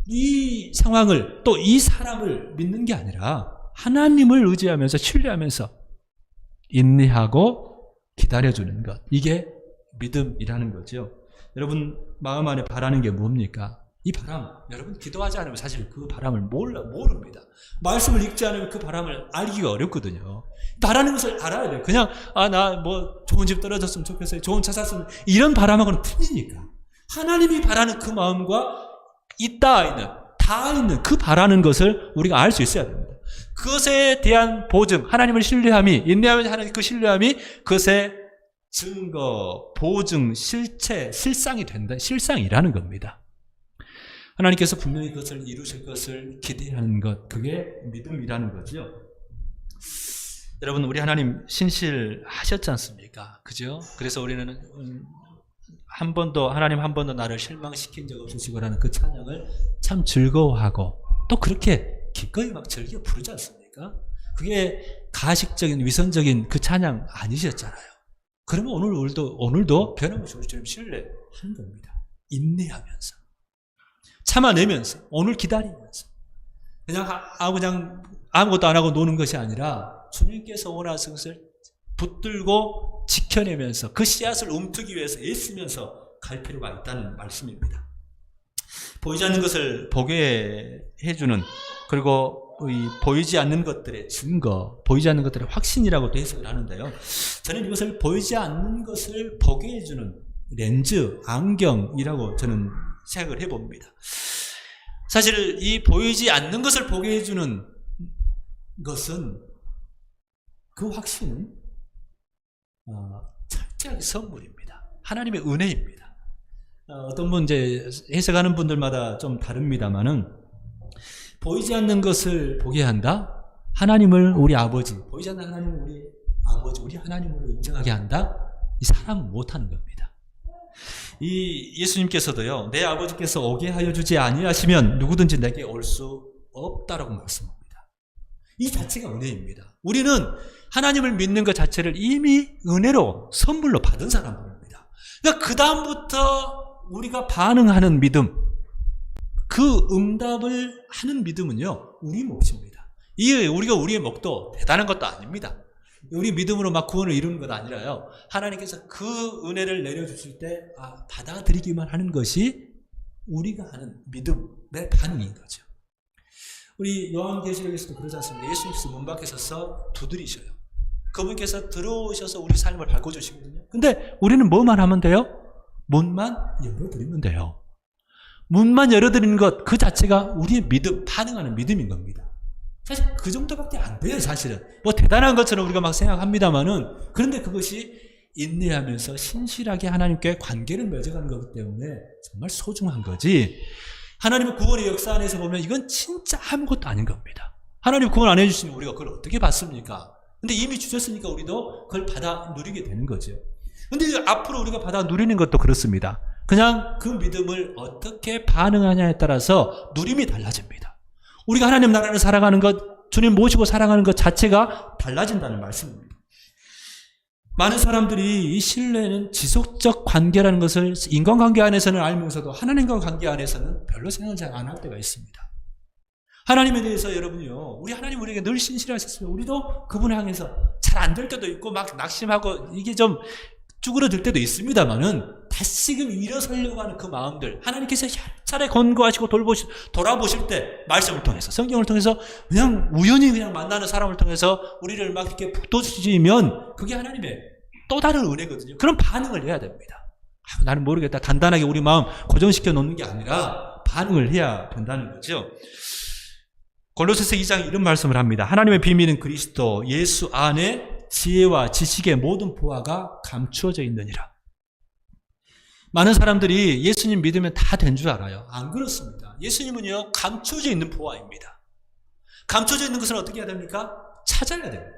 이 상황을, 또 이 사람을 믿는 게 아니라 하나님을 의지하면서 신뢰하면서 인내하고 기다려주는 것, 이게 믿음이라는 거죠. 여러분 마음 안에 바라는 게 뭡니까? 이 바람, 여러분 기도하지 않으면 사실 그 바람을 모릅니다. 말씀을 읽지 않으면 그 바람을 알기가 어렵거든요. 바라는 것을 알아야 돼요. 그냥 나 좋은 집 떨어졌으면 좋겠어요, 좋은 차 샀으면, 이런 바람하고는 틀리니까 하나님이 바라는 그 마음과 다 있는 그 바라는 것을 우리가 알 수 있어야 됩니다. 그것에 대한 보증, 하나님을 신뢰함이, 인내하면 하나님 그 신뢰함이 그것의 증거, 보증, 실체, 실상이 된다. 실상이라는 겁니다. 하나님께서 분명히 그것을 이루실 것을 기대하는 것, 그게 믿음이라는 거죠. 여러분, 우리 하나님 신실하셨지 않습니까? 그죠? 그래서 우리는 하나님 한 번도 나를 실망시킨 적 없으시고라는 그 찬양을 참 즐거워하고 또 그렇게 기꺼이 막 즐겨 부르지 않습니까? 그게 가식적인 위선적인 그 찬양 아니셨잖아요. 그러면 오늘도 변함없이 우리 주님 신뢰하는 겁니다. 인내하면서, 참아내면서, 오늘 기다리면서, 그냥 아무것도 안 하고 노는 것이 아니라 주님께서 원하시는 것을 붙들고 지켜내면서 그 씨앗을 움트기 위해서 애쓰면서 갈 필요가 있다는 말씀입니다. 보이지 않는 것을 보게 해주는, 그리고 보이지 않는 것들의 증거, 보이지 않는 것들의 확신이라고도 해석을 하는데요. 저는 이것을 보이지 않는 것을 보게 해주는 렌즈, 안경이라고 저는 생각을 해봅니다. 사실 이 보이지 않는 것을 보게 해주는 것은, 그 확신은 철저하게 선물입니다. 하나님의 은혜입니다. 어떤 분 이제 해석하는 분들마다 좀 다릅니다만은, 보이지 않는 것을 보게 한다. 하나님을 우리 아버지, 보이지 않는 하나님을 우리 아버지, 우리 하나님으로 인정하게 한다. 이 사람은 못하는 겁니다. 이 예수님께서도요, 내 아버지께서 오게 하여 주지 아니하시면 누구든지 내게 올 수 없다라고 말씀합니다. 이 자체가 은혜입니다. 우리는 하나님을 믿는 것 자체를 이미 은혜로 선물로 받은 사람들입니다. 그러니까 그 다음부터 우리가 반응하는 믿음, 그 응답을 하는 믿음은요, 우리 몫입니다. 우리가 우리의 몫도 대단한 것도 아닙니다. 우리 믿음으로 막 구원을 이루는 것 아니라요, 하나님께서 그 은혜를 내려주실 때 받아들이기만 하는 것이 우리가 하는 믿음의 반응인 거죠. 우리 요한계시록에서도 그러지 않습니까? 예수님께서 문 밖에 서서 두드리셔요. 그분께서 들어오셔서 우리 삶을 바꿔주시거든요. 근데 우리는 뭐만 하면 돼요? 문만 열어드리면 돼요. 문만 열어드리는 것 그 자체가 우리의 믿음, 반응하는 믿음인 겁니다. 사실 그 정도밖에 안 돼요, 사실은. 뭐 대단한 것처럼 우리가 막 생각합니다만은, 그런데 그것이 인내하면서 신실하게 하나님께 관계를 맺어가는 거기 때문에 정말 소중한 거지. 하나님의 구원의 역사 안에서 보면 이건 진짜 아무것도 아닌 겁니다. 하나님 구원 안 해주시면 우리가 그걸 어떻게 받습니까? 근데 이미 주셨으니까 우리도 그걸 받아 누리게 되는 거죠. 근데 앞으로 우리가 받아 누리는 것도 그렇습니다. 그냥 그 믿음을 어떻게 반응하냐에 따라서 누림이 달라집니다. 우리가 하나님 나라를 살아가는 것, 주님 모시고 살아가는 것 자체가 달라진다는 말씀입니다. 많은 사람들이 이 신뢰는 지속적 관계라는 것을 인간관계 안에서는 알면서도 하나님과 관계 안에서는 별로 생각을 잘 안 할 때가 있습니다. 하나님에 대해서 여러분요, 우리 하나님 우리에게 늘 신실하셨으면 우리도 그분을 향해서 잘 안 될 때도 있고 막 낙심하고 이게 좀 쭈그러들 때도 있습니다만은 다시금 일어서려고 하는 그 마음들, 하나님께서 차례 권고하시고 돌아보실 때 말씀을 통해서, 성경을 통해서 그냥 우연히 그냥 만나는 사람을 통해서 우리를 막 이렇게 붙어주시면 그게 하나님의 또 다른 은혜거든요. 그런 반응을 해야 됩니다. 나는 모르겠다, 단단하게 우리 마음 고정시켜 놓는 게 아니라 반응을 해야 된다는 거죠. 골로새서 2장 이런 말씀을 합니다. 하나님의 비밀은 그리스도 예수 안에 지혜와 지식의 모든 보화가 감추어져 있느니라. 많은 사람들이 예수님 믿으면 다 된 줄 알아요. 안 그렇습니다. 예수님은요, 감춰져 있는 보화입니다. 감춰져 있는 것을 어떻게 해야 됩니까? 찾아야 됩니다.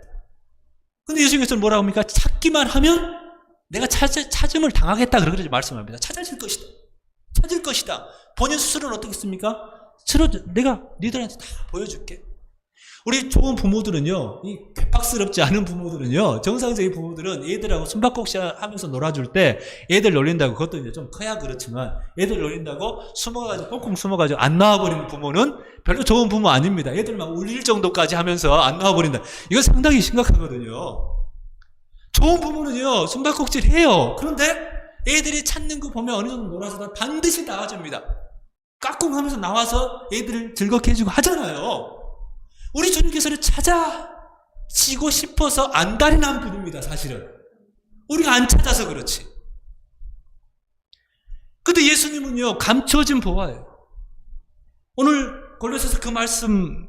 근데 예수님께서는 뭐라고 합니까? 찾기만 하면 내가 찾음을 당하겠다, 그렇게 말씀합니다. 찾아질 것이다. 찾을 것이다. 본인 스스로는 어떻겠습니까? 내가 니들한테 다 보여줄게. 우리 좋은 부모들은요, 이 괴팍스럽지 않은 부모들은요, 정상적인 부모들은 애들하고 숨바꼭질 하면서 놀아줄 때 애들 놀린다고, 그것도 이제 좀 커야 그렇지만 애들 놀린다고 숨어가지고 꽁꽁 숨어가지고 안 나와버리는 부모는 별로 좋은 부모 아닙니다. 애들 막 울릴 정도까지 하면서 안 나와버린다. 이건 상당히 심각하거든요. 좋은 부모는요, 숨바꼭질 해요. 그런데 애들이 찾는 거 보면 어느 정도 놀아서 반드시 나와줍니다. 까꿍 하면서 나와서 애들을 즐겁게 해주고 하잖아요. 우리 주님께서는 찾아지고 싶어서 안달이 분입니다, 사실은. 우리가 안 찾아서 그렇지. 근데 예수님은요, 감춰진 보화예요. 오늘 골로새서 그 말씀,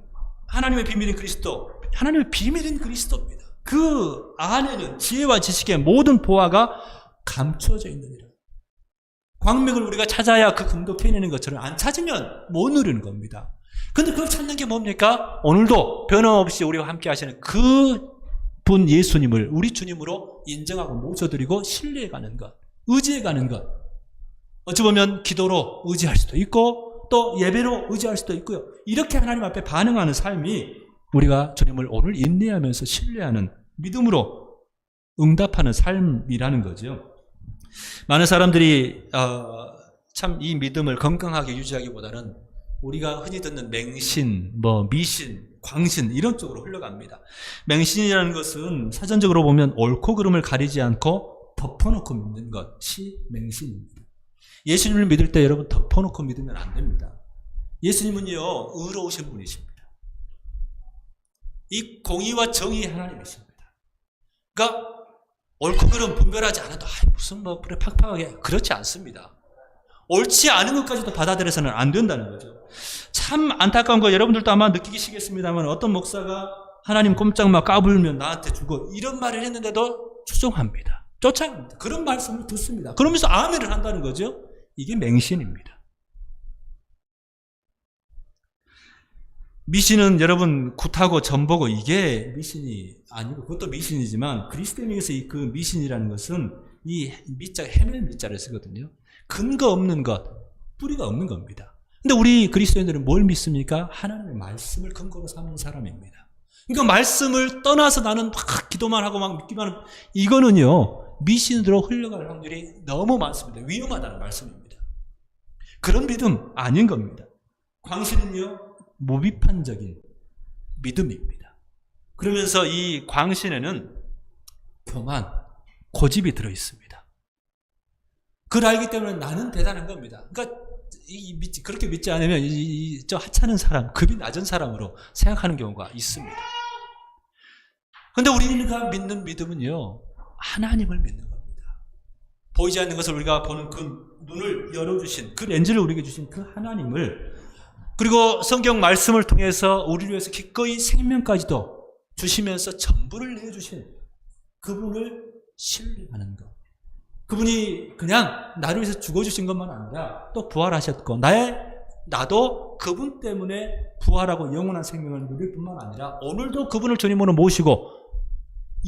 하나님의 비밀인 그리스도, 하나님의 비밀인 그리스도입니다. 그 안에는 지혜와 지식의 모든 보화가 감춰져 있느니라. 광맥을 우리가 찾아야 그 금도 캐내는 것처럼 안 찾으면 못 누리는 겁니다. 근데 그걸 찾는 게 뭡니까? 오늘도 변함없이 우리와 함께 하시는 그 분 예수님을 우리 주님으로 인정하고 모셔드리고 신뢰해가는 것, 의지해가는 것. 어찌 보면 기도로 의지할 수도 있고 또 예배로 의지할 수도 있고요. 이렇게 하나님 앞에 반응하는 삶이 우리가 주님을 오늘 인내하면서 신뢰하는 믿음으로 응답하는 삶이라는 거죠. 많은 사람들이 참 이 믿음을 건강하게 유지하기보다는 우리가 흔히 듣는 맹신, 미신, 광신 이런 쪽으로 흘러갑니다. 맹신이라는 것은 사전적으로 보면 옳고 그름을 가리지 않고 덮어놓고 믿는 것이 맹신입니다. 예수님을 믿을 때 여러분 덮어놓고 믿으면 안 됩니다. 예수님은요 의로우신 분이십니다. 이 공의와 정의의 하나님이십니다. 그러니까 옳고 그름 분별하지 않아도 무슨 그래 팍팍하게 그렇지 않습니다. 옳지 않은 것까지도 받아들여서는 안 된다는 거죠. 참 안타까운 거 여러분들도 아마 느끼시겠습니다만 어떤 목사가 하나님 꼼짝 마 까불면 나한테 죽어 이런 말을 했는데도 추종합니다. 쫓아갑니다. 그런 말씀을 듣습니다. 그러면서 아멘을 한다는 거죠. 이게 맹신입니다. 미신은 여러분 굿하고 전보고 이게 미신이 아니고 그것도 미신이지만 그리스도인에게서 그 미신이라는 것은 이 미자 헤맬 미자를 쓰거든요. 근거 없는 것, 뿌리가 없는 겁니다. 근데 우리 그리스도인들은 뭘 믿습니까? 하나님의 말씀을 근거로 삼는 사람입니다. 그러니까 말씀을 떠나서 나는 막 기도만 하고 막 믿기만 하는 이거는요 미신으로 흘러갈 확률이 너무 많습니다. 위험하다는 말씀입니다. 그런 믿음 아닌 겁니다. 광신은요 무비판적인 믿음입니다. 그러면서 이 광신에는 교만, 고집이 들어있습니다. 그걸 알기 때문에 나는 대단한 겁니다. 그러니까 그렇게 믿지 않으면 저 하찮은 사람, 급이 낮은 사람으로 생각하는 경우가 있습니다. 그런데 우리가 믿는 믿음은요 하나님을 믿는 겁니다. 보이지 않는 것을 우리가 보는 그 눈을 열어주신 그 렌즈를 우리에게 주신 그 하나님을 그리고 성경 말씀을 통해서 우리를 위해서 기꺼이 생명까지도 주시면서 전부를 내주신 그분을 신뢰하는 것. 그분이 그냥 나를 위해서 죽어주신 것만 아니라 또 부활하셨고 나도 그분 때문에 부활하고 영원한 생명을 누릴 뿐만 아니라 오늘도 그분을 주님으로 모시고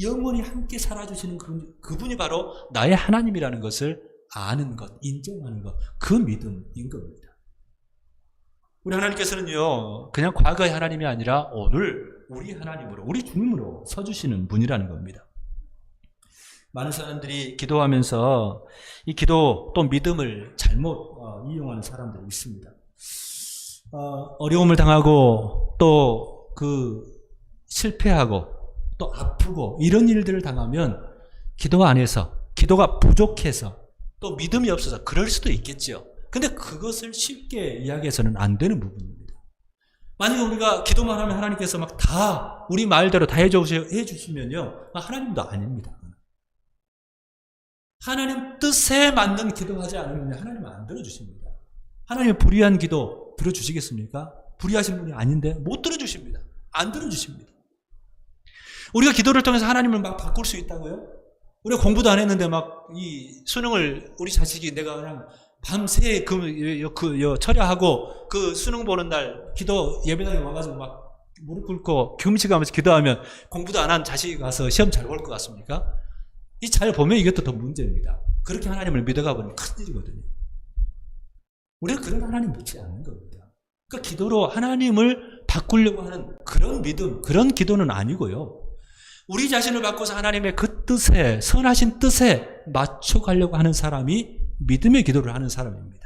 영원히 함께 살아주시는 그분이 바로 나의 하나님이라는 것을 아는 것, 인정하는 것, 그 믿음인 겁니다. 우리 하나님께서는요 그냥 과거의 하나님이 아니라 오늘 우리 하나님으로 우리 주님으로 서주시는 분이라는 겁니다. 많은 사람들이 기도하면서 이 기도 또 믿음을 잘못 이용하는 사람들이 있습니다. 어려움을 당하고 또 실패하고 또 아프고 이런 일들을 당하면 기도 안에서 기도가 부족해서 또 믿음이 없어서 그럴 수도 있겠죠. 근데 그것을 쉽게 이야기해서는 안 되는 부분입니다. 만약에 우리가 기도만 하면 하나님께서 막 다 우리 말대로 다 해주시면요 하나님도 아닙니다. 하나님 뜻에 맞는 기도하지 않으면 하나님은 안 들어주십니다. 하나님의 불의한 기도 들어주시겠습니까? 불의하신 분이 아닌데 못 들어주십니다. 안 들어주십니다. 우리가 기도를 통해서 하나님을 막 바꿀 수 있다고요? 우리가 공부도 안 했는데 막 이 수능을 우리 자식이 내가 그냥 밤새 철야하고 그 수능 보는 날 기도 예배당에 와가지고 막 무릎 꿇고 금식하면서 기도하면 공부도 안 한 자식이 가서 시험 잘 볼 것 같습니까? 이 잘 보면 이것도 더 문제입니다. 그렇게 하나님을 믿어가 보면 큰일이거든요. 우리는 그런 하나님 믿지 않는 겁니다. 그러니까 기도로 하나님을 바꾸려고 하는 그런 믿음, 그런 기도는 아니고요. 우리 자신을 바꿔서 하나님의 그 뜻에, 선하신 뜻에 맞춰가려고 하는 사람이 믿음의 기도를 하는 사람입니다.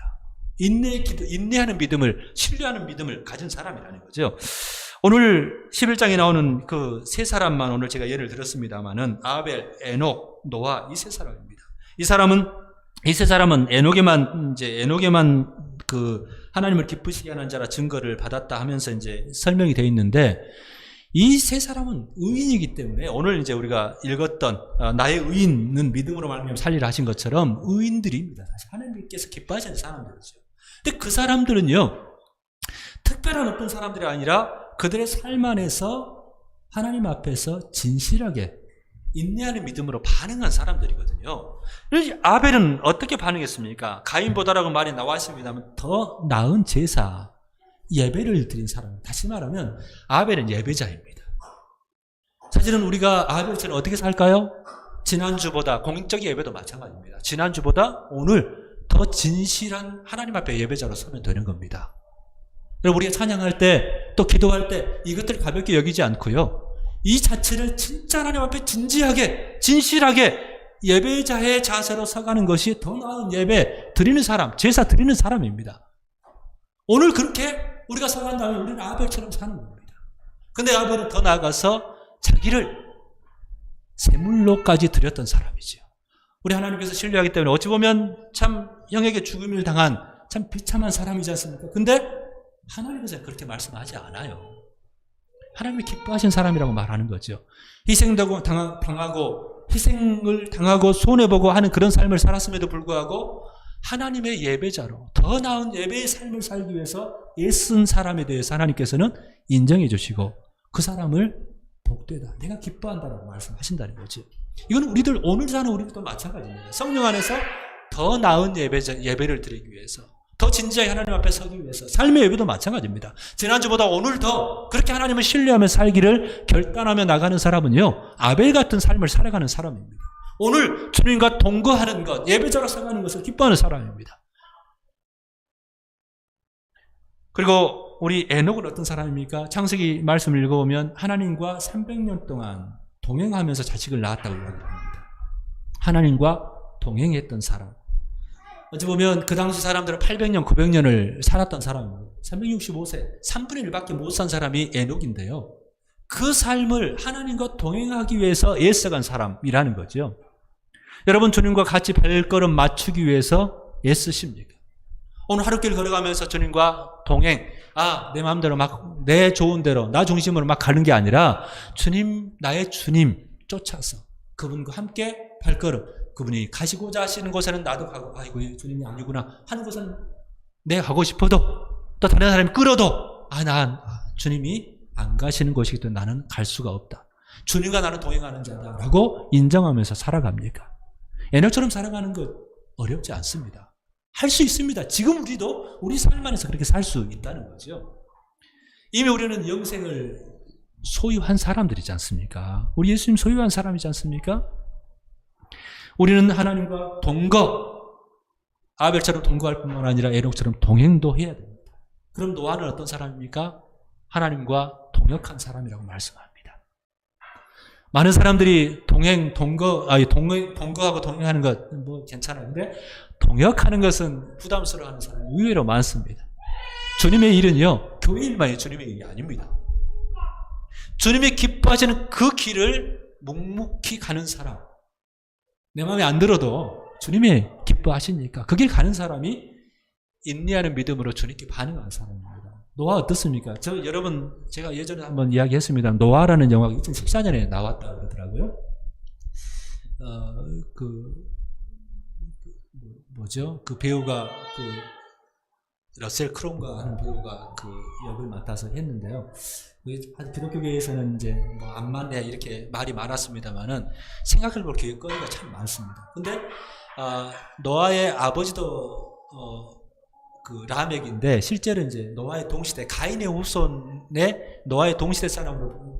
인내하는 믿음을, 신뢰하는 믿음을 가진 사람이라는 거죠. 오늘 11장에 나오는 그 세 사람만 오늘 제가 예를 들었습니다만은 아벨, 에녹, 노아 이 세 사람입니다. 이 세 사람은 에녹에만 그 하나님을 기쁘시게 하는 자라 증거를 받았다 하면서 이제 설명이 되어 있는데 이 세 사람은 의인이기 때문에 오늘 이제 우리가 읽었던 나의 의인은 믿음으로 말미암아 살리라 하신 것처럼 의인들입니다. 하나님께서 기뻐하시는 사람들이죠. 근데 그 사람들은요 특별한 어떤 사람들이 아니라 그들의 삶 안에서 하나님 앞에서 진실하게 인내하는 믿음으로 반응한 사람들이거든요. 아벨은 어떻게 반응했습니까? 가인보다라고 말이 나와 있습니다만 더 나은 제사, 예배를 드린 사람. 다시 말하면 아벨은 예배자입니다. 사실은 우리가 아벨처럼 어떻게 살까요? 지난주보다 공적 예배도 마찬가지입니다. 지난주보다 오늘 더 진실한 하나님 앞에 예배자로 서면 되는 겁니다. 우리가 찬양할 때 또 기도할 때 이것들 가볍게 여기지 않고요. 이 자체를 진짜 하나님 앞에 진지하게 진실하게 예배자의 자세로 서가는 것이 더 나은 예배 드리는 사람, 제사 드리는 사람입니다. 오늘 그렇게 우리가 서간다면 우리는 아벨처럼 사는 겁니다. 근데 아벨은 더 나아가서 자기를 제물로까지 드렸던 사람이죠. 우리 하나님께서 신뢰하기 때문에 어찌 보면 참 형에게 죽음을 당한 참 비참한 사람이지 않습니까? 근데 하나님께서 그렇게 말씀하지 않아요. 하나님이 기뻐하신 사람이라고 말하는 거죠. 희생당하고 희생을 당하고 손해보고 하는 그런 삶을 살았음에도 불구하고 하나님의 예배자로 더 나은 예배의 삶을 살기 위해서 애쓴 사람에 대해서 하나님께서는 인정해 주시고 그 사람을 복되다, 내가 기뻐한다라고 말씀하신다는 거죠. 이건 우리들 오늘 사는 우리들도 마찬가지입니다. 성령 안에서 더 나은 예배를 드리기 위해서, 더 진지하게 하나님 앞에 서기 위해서, 삶의 예배도 마찬가지입니다. 지난주보다 오늘 더 그렇게 하나님을 신뢰하며 살기를 결단하며 나가는 사람은요, 아벨 같은 삶을 살아가는 사람입니다. 오늘 주님과 동거하는 것, 예배자로 살아가는 것을 기뻐하는 사람입니다. 그리고 우리 에녹은 어떤 사람입니까? 창세기 말씀을 읽어보면 하나님과 300년 동안 동행하면서 자식을 낳았다고 이야기합니다. 하나님과 동행했던 사람. 어찌 보면 그 당시 사람들은 800년, 900년을 살았던 사람입니다. 365세, 3분의 1밖에 못 산 사람이 에녹인데요. 그 삶을 하나님과 동행하기 위해서 애써간 사람이라는 거죠. 여러분, 주님과 같이 발걸음 맞추기 위해서 애쓰십니까? 오늘 하루길 걸어가면서 주님과 동행, 내 마음대로 막, 내 좋은 대로, 나 중심으로 막 가는 게 아니라 주님, 나의 주님 쫓아서 그분과 함께 발걸음, 그분이 가시고자 하시는 곳에는 나도 가고, 아이고, 주님이 아니구나 하는 곳은 내가 가고 싶어도, 또 다른 사람이 끌어도, 난 주님이 안 가시는 곳이기 때문에 나는 갈 수가 없다. 주님과 나는 동행하는 자다라고 인정하면서 살아갑니까? 에녹처럼 살아가는 것 어렵지 않습니다. 할 수 있습니다. 지금 우리도 우리 삶 안에서 그렇게 살 수 있다는 거죠. 이미 우리는 영생을 소유한 사람들이지 않습니까? 우리 예수님 소유한 사람이지 않습니까? 우리는 하나님과 동거, 아벨처럼 동거할 뿐만 아니라 에녹처럼 동행도 해야 됩니다. 그럼 노아는 어떤 사람입니까? 하나님과 동역한 사람이라고 말씀합니다. 많은 사람들이 동거하고 동행하는 것 뭐 괜찮은데 동역하는 것은 부담스러워하는 사람이 의외로 많습니다. 주님의 일은요, 교회 일만이 주님의 일이 아닙니다. 주님이 기뻐하시는 그 길을 묵묵히 가는 사람, 내 마음에 안 들어도 주님이 기뻐하시니까 그 길 가는 사람이 인내하는 믿음으로 주님께 반응하는 사람입니다. 노아 어떻습니까? 제가 예전에 한번 이야기했습니다. 노아라는 영화가 2014년에 나왔다 그러더라고요. 그 배우가 러셀 크론가 하는 배우가 그 역을 맡아서 했는데요. 기독교계에서는 이제 뭐 안 맞네 이렇게 말이 많았습니다만은 생각해볼 기회거리가 참 많습니다. 근데 노아의 아버지도 라멕인데 실제로 이제 노아의 동시대 가인의 후손의 노아의 동시대 사람으로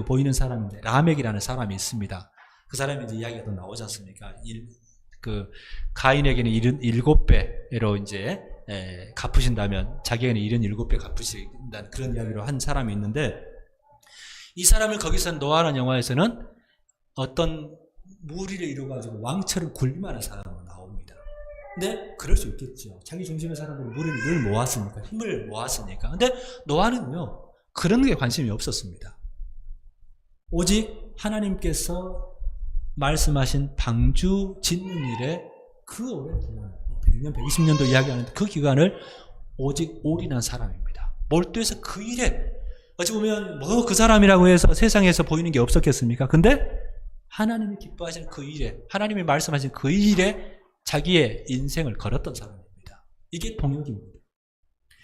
보이는 사람인데 라멕이라는 사람이 있습니다. 그 사람이 이제 이야기가 또 나오지 않습니까? 가인에게는 77배로 이제 갚으신다면 자기에게는 77배 갚으신다는 그런 이야기로 한 사람이 있는데 이 사람을 거기서 노아라는 영화에서는 어떤 무리를 이루어가지고 왕처럼 군림하는 사람으로 나옵니다. 근데 그럴 수 있겠죠. 자기 중심의 사람들이 무리를 늘 모았으니까, 힘을 모았으니까. 근데 노아는요, 그런 게 관심이 없었습니다. 오직 하나님께서 말씀하신 방주 짓는 일에 그 오랜 기간, 100년, 120년도 이야기하는데 그 기간을 오직 올인한 사람입니다. 몰두해서 그 일에, 어찌 보면 뭐 그 사람이라고 해서 세상에서 보이는 게 없었겠습니까? 근데 하나님이 기뻐하시는 그 일에, 하나님이 말씀하신 그 일에 자기의 인생을 걸었던 사람입니다. 이게 동역입니다.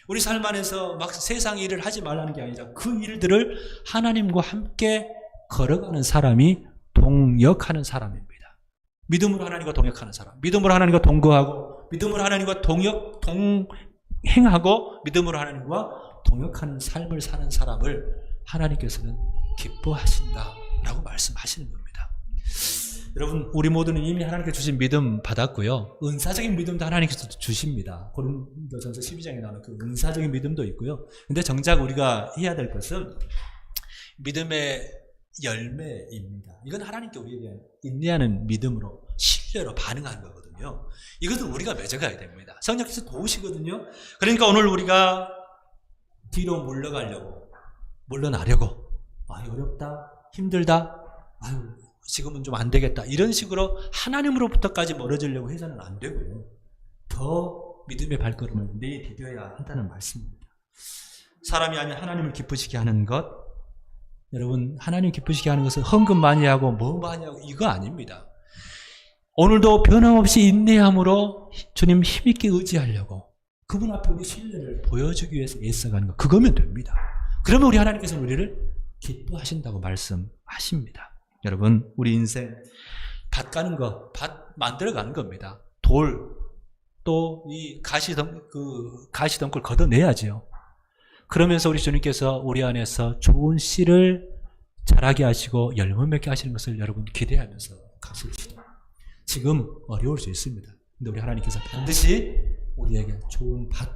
우리 삶 안에서 막 세상 일을 하지 말라는 게 아니라 그 일들을 하나님과 함께 걸어가는 사람이 동역하는 사람입니다. 믿음으로 하나님과 동역하는 사람, 믿음으로 하나님과 동거하고, 믿음으로 하나님과 동행하고, 믿음으로 하나님과 동역하는 삶을 사는 사람을 하나님께서는 기뻐하신다라고 말씀하시는 겁니다. 여러분, 우리 모두는 이미 하나님께 주신 믿음 받았고요. 은사적인 믿음도 하나님께서 주십니다. 고린도전서 12장에 나오는 그 은사적인 믿음도 있고요. 근데 정작 우리가 해야 될 것은 믿음의 열매입니다. 이건 하나님께 우리에게 인내하는 믿음으로, 신뢰로 반응하는 거거든요. 이것은 우리가 맺어가야 됩니다. 성령께서 도우시거든요. 그러니까 오늘 우리가 뒤로 물러나려고, 어렵다, 힘들다, 지금은 좀 안 되겠다, 이런 식으로 하나님으로부터까지 멀어지려고 해서는 안 되고요. 더 믿음의 발걸음을 내디뎌야 한다는 말씀입니다. 사람이 아닌 하나님을 기쁘시게 하는 것, 여러분, 하나님 기쁘시게 하는 것은 헌금 많이 하고 뭐 많이 하고 이거 아닙니다. 오늘도 변함없이 인내함으로 주님 힘있게 의지하려고 그분 앞에 우리 신뢰를 보여주기 위해서 애써가는 것, 그거면 됩니다. 그러면 우리 하나님께서는 우리를 기뻐하신다고 말씀하십니다. 여러분, 우리 인생 밭 가는 거, 밭 만들어 가는 겁니다. 돌, 또 이 가시덩굴 걷어내야지요. 그러면서 우리 주님께서 우리 안에서 좋은 씨를 자라게 하시고 열매 맺게 하시는 것을 여러분 기대하면서 가십시다. 지금 어려울 수 있습니다. 근데 우리 하나님께서 반드시 우리에게 좋은 밭,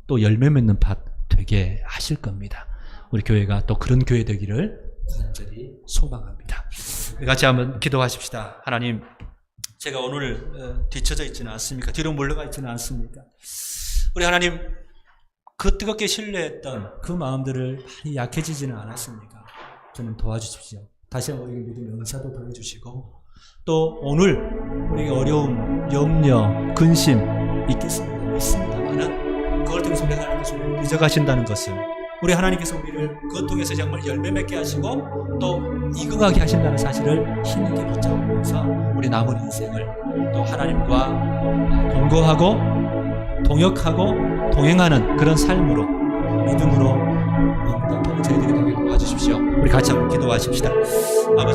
또 열매 맺는 밭 되게 하실 겁니다. 우리 교회가 또 그런 교회 되기를 간절히 소망합니다. 우리 같이 한번 기도하십시다. 하나님, 제가 오늘 뒤처져 있지는 않습니까? 뒤로 물러가 있지는 않습니까? 우리 하나님, 그 뜨겁게 신뢰했던 그 마음들을 많이 약해지지는 않았습니까? 저는 도와주십시오. 다시 한번 우리에게 믿음의 은사도 보여주시고, 또 오늘 우리에게 어려움, 염려, 근심 있습니다만은 그걸 통해서 우리 하나님께서 우리를 빚어가신다는 것을, 우리 하나님께서 우리를 그것 통해서 정말 열매 맺게 하시고 또 이끌어가게 하신다는 사실을 힘있게 붙잡으면서 우리 남은 인생을 또 하나님과 동거하고 동역하고 동행하는 그런 삶으로, 믿음으로 응답하는 저희들이 되게 도와주십시오. 우리 같이 한번 기도하십시다. 아버지,